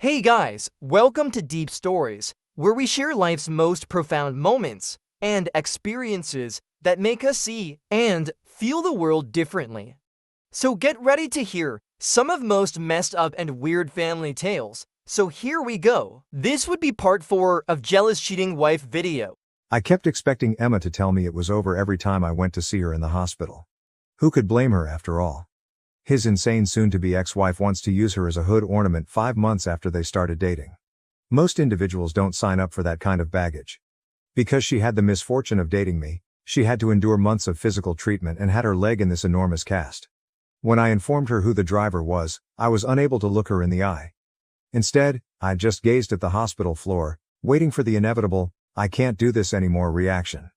Hey guys, welcome to Deep Stories, where we share life's most profound moments and experiences that make us see and feel the world differently. So get ready to hear some of most messed up and weird family tales. So here we go. This would be part 4 of Jealous Cheating Wife video. I kept expecting Emma to tell me it was over every time I went to see her in the hospital. Who could blame her after all? His insane soon-to-be ex-wife wants to use her as a hood ornament 5 months after they started dating. Most individuals don't sign up for that kind of baggage. Because she had the misfortune of dating me, she had to endure months of physical treatment and had her leg in this enormous cast. When I informed her who the driver was, I was unable to look her in the eye. Instead, I just gazed at the hospital floor, waiting for the inevitable, "I can't do this anymore" reaction.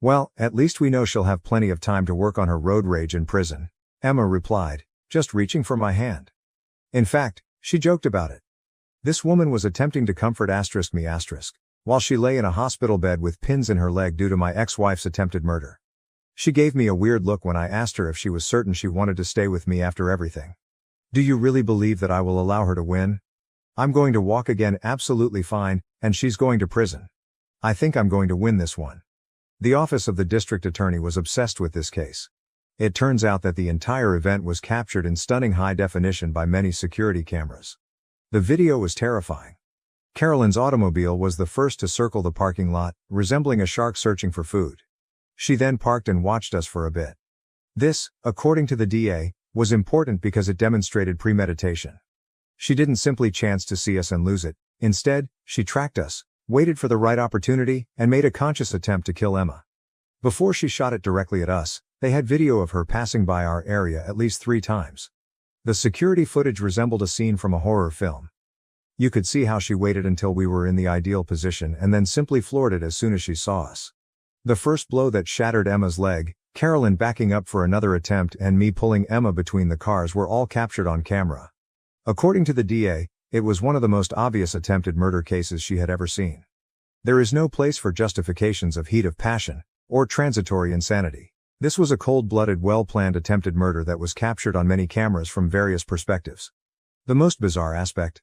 "Well, at least we know she'll have plenty of time to work on her road rage in prison," Emma replied, just reaching for my hand. In fact, she joked about it. This woman was attempting to comfort me while she lay in a hospital bed with pins in her leg due to my ex-wife's attempted murder. She gave me a weird look when I asked her if she was certain she wanted to stay with me after everything. "Do you really believe that I will allow her to win? I'm going to walk again absolutely fine, and she's going to prison. I think I'm going to win this one." The office of the district attorney was obsessed with this case. It turns out that the entire event was captured in stunning high definition by many security cameras. The video was terrifying. Carolyn's automobile was the first to circle the parking lot, resembling a shark searching for food. She then parked and watched us for a bit. This, according to the DA, was important because it demonstrated premeditation. She didn't simply chance to see us and lose it. Instead, she tracked us, waited for the right opportunity, and made a conscious attempt to kill Emma. Before she shot it directly at us, they had video of her passing by our area at least 3 times. The security footage resembled a scene from a horror film. You could see how she waited until we were in the ideal position and then simply floored it as soon as she saw us. The first blow that shattered Emma's leg, Carolyn backing up for another attempt, and me pulling Emma between the cars were all captured on camera. According to the DA, it was one of the most obvious attempted murder cases she had ever seen. There is no place for justifications of heat of passion or transitory insanity. This was a cold-blooded, well-planned attempted murder that was captured on many cameras from various perspectives. The most bizarre aspect?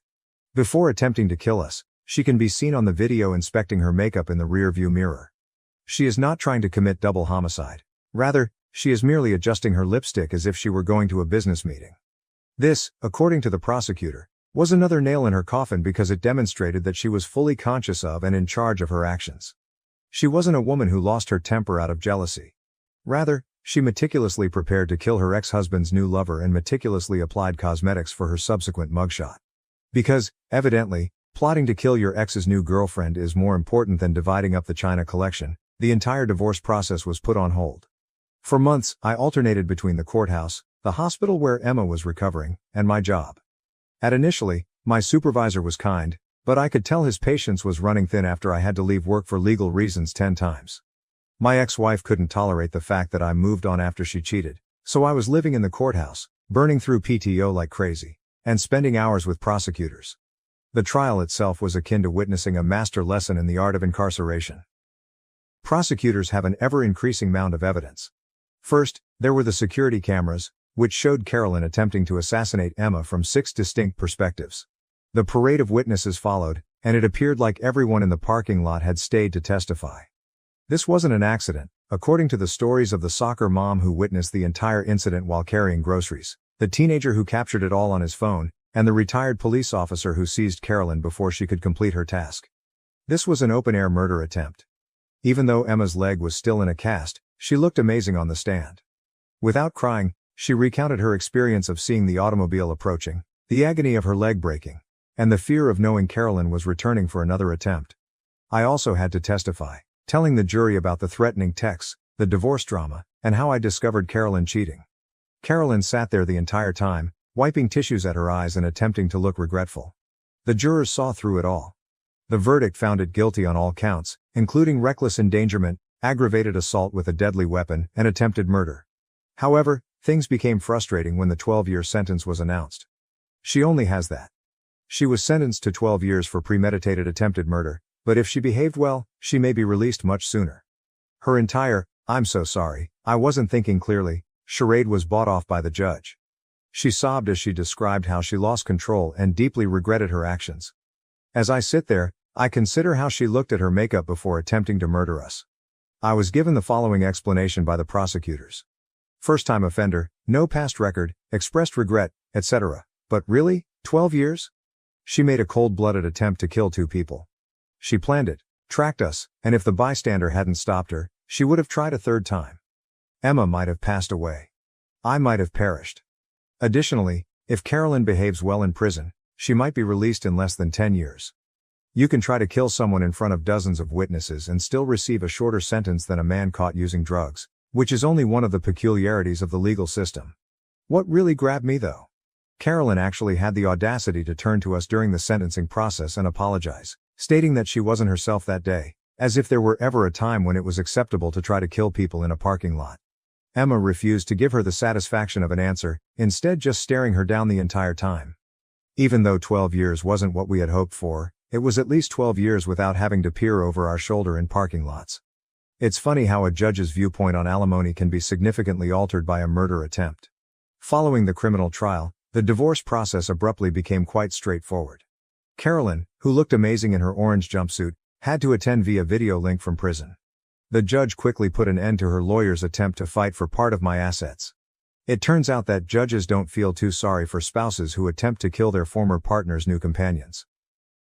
Before attempting to kill us, she can be seen on the video inspecting her makeup in the rear-view mirror. She is not trying to commit double homicide. Rather, she is merely adjusting her lipstick as if she were going to a business meeting. This, according to the prosecutor, was another nail in her coffin because it demonstrated that she was fully conscious of and in charge of her actions. She wasn't a woman who lost her temper out of jealousy. Rather, she meticulously prepared to kill her ex-husband's new lover and meticulously applied cosmetics for her subsequent mugshot. Because, evidently, plotting to kill your ex's new girlfriend is more important than dividing up the china collection, the entire divorce process was put on hold. For months, I alternated between the courthouse, the hospital where Emma was recovering, and my job. Initially, my supervisor was kind, but I could tell his patience was running thin after I had to leave work for legal reasons 10 times. My ex-wife couldn't tolerate the fact that I moved on after she cheated, so I was living in the courthouse, burning through PTO like crazy, and spending hours with prosecutors. The trial itself was akin to witnessing a master lesson in the art of incarceration. Prosecutors have an ever-increasing mound of evidence. First, there were the security cameras, which showed Carolyn attempting to assassinate Emma from 6 distinct perspectives. The parade of witnesses followed, and it appeared like everyone in the parking lot had stayed to testify. This wasn't an accident, according to the stories of the soccer mom who witnessed the entire incident while carrying groceries, the teenager who captured it all on his phone, and the retired police officer who seized Carolyn before she could complete her task. This was an open-air murder attempt. Even though Emma's leg was still in a cast, she looked amazing on the stand. Without crying, she recounted her experience of seeing the automobile approaching, the agony of her leg breaking, and the fear of knowing Carolyn was returning for another attempt. I also had to testify, telling the jury about the threatening texts, the divorce drama, and how I discovered Carolyn cheating. Carolyn sat there the entire time, wiping tissues at her eyes and attempting to look regretful. The jurors saw through it all. The verdict found it guilty on all counts, including reckless endangerment, aggravated assault with a deadly weapon, and attempted murder. However, things became frustrating when the 12-year sentence was announced. She only has that. She was sentenced to 12 years for premeditated attempted murder, but if she behaved well, she may be released much sooner. Her entire, "I'm so sorry, I wasn't thinking clearly," charade was bought off by the judge. She sobbed as she described how she lost control and deeply regretted her actions. As I sit there, I consider how she looked at her makeup before attempting to murder us. I was given the following explanation by the prosecutors. First-time offender, no past record, expressed regret, etc. But really, 12 years? She made a cold-blooded attempt to kill 2 people. She planned it, tracked us, and if the bystander hadn't stopped her, she would have tried a 3rd time. Emma might have passed away. I might have perished. Additionally, if Carolyn behaves well in prison, she might be released in less than 10 years. You can try to kill someone in front of dozens of witnesses and still receive a shorter sentence than a man caught using drugs, which is only one of the peculiarities of the legal system. What really grabbed me though? Carolyn actually had the audacity to turn to us during the sentencing process and apologize, stating that she wasn't herself that day, as if there were ever a time when it was acceptable to try to kill people in a parking lot. Emma refused to give her the satisfaction of an answer, instead just staring her down the entire time. Even though 12 years wasn't what we had hoped for, it was at least 12 years without having to peer over our shoulder in parking lots. It's funny how a judge's viewpoint on alimony can be significantly altered by a murder attempt. Following the criminal trial, the divorce process abruptly became quite straightforward. Carolyn, who looked amazing in her orange jumpsuit, had to attend via video link from prison. The judge quickly put an end to her lawyer's attempt to fight for part of my assets. It turns out that judges don't feel too sorry for spouses who attempt to kill their former partner's new companions.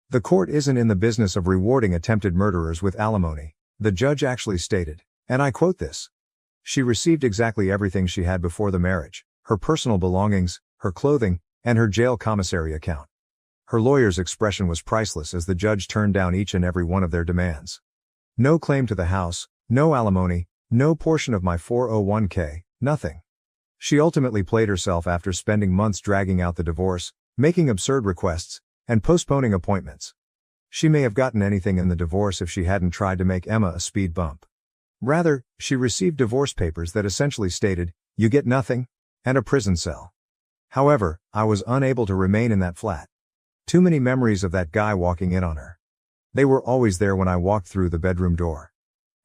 The court isn't in the business of rewarding attempted murderers with alimony, the judge actually stated, and I quote this. She received exactly everything she had before the marriage, her personal belongings, her clothing, and her jail commissary account. Her lawyer's expression was priceless as the judge turned down each and every one of their demands. No claim to the house, no alimony, no portion of my 401k, nothing. She ultimately played herself after spending months dragging out the divorce, making absurd requests, and postponing appointments. She may have gotten anything in the divorce if she hadn't tried to make Emma a speed bump. Rather, she received divorce papers that essentially stated, "You get nothing," and a prison cell. However, I was unable to remain in that flat. Too many memories of that guy walking in on her. They were always there when I walked through the bedroom door.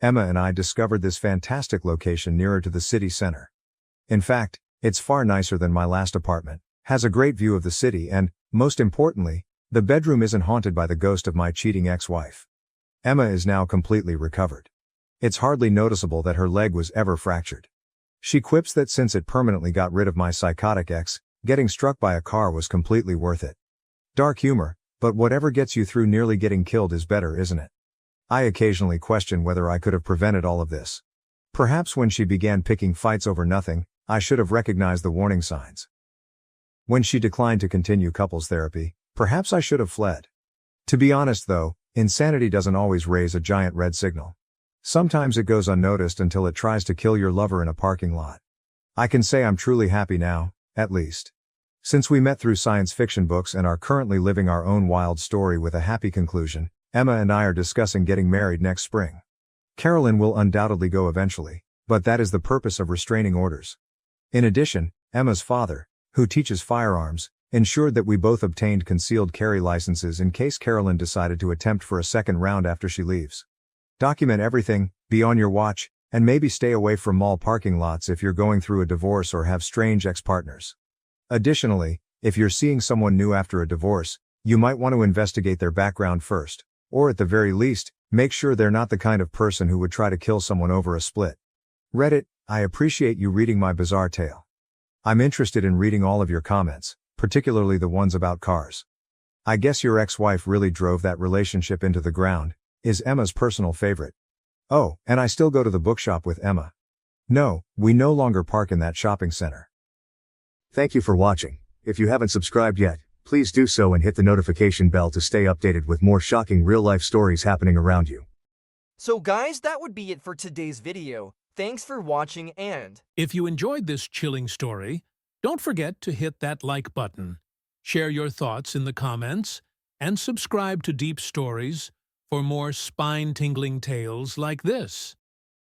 Emma and I discovered this fantastic location nearer to the city center. In fact, it's far nicer than my last apartment, has a great view of the city and, most importantly, the bedroom isn't haunted by the ghost of my cheating ex-wife. Emma is now completely recovered. It's hardly noticeable that her leg was ever fractured. She quips that since it permanently got rid of my psychotic ex, getting struck by a car was completely worth it. Dark humor, but whatever gets you through nearly getting killed is better, isn't it? I occasionally question whether I could have prevented all of this. Perhaps when she began picking fights over nothing, I should have recognized the warning signs. When she declined to continue couples therapy, perhaps I should have fled. To be honest though, insanity doesn't always raise a giant red signal. Sometimes it goes unnoticed until it tries to kill your lover in a parking lot. I can say I'm truly happy now, at least. Since we met through science fiction books and are currently living our own wild story with a happy conclusion, Emma and I are discussing getting married next spring. Carolyn will undoubtedly go eventually, but that is the purpose of restraining orders. In addition, Emma's father, who teaches firearms, ensured that we both obtained concealed carry licenses in case Carolyn decided to attempt for a second round after she leaves. Document everything, be on your watch, and maybe stay away from mall parking lots if you're going through a divorce or have strange ex-partners. Additionally, if you're seeing someone new after a divorce, you might want to investigate their background first, or at the very least, make sure they're not the kind of person who would try to kill someone over a split. Reddit, I appreciate you reading my bizarre tale. I'm interested in reading all of your comments, particularly the ones about cars. I guess your ex-wife really drove that relationship into the ground, is Emma's personal favorite. Oh, and I still go to the bookshop with Emma. No, we no longer park in that shopping center. Thank you for watching. If you haven't subscribed yet, please do so and hit the notification bell to stay updated with more shocking real-life stories happening around you. So guys, that would be it for today's video. Thanks for watching and if you enjoyed this chilling story, don't forget to hit that like button, share your thoughts in the comments, and subscribe to Deep Stories for more spine-tingling tales like this.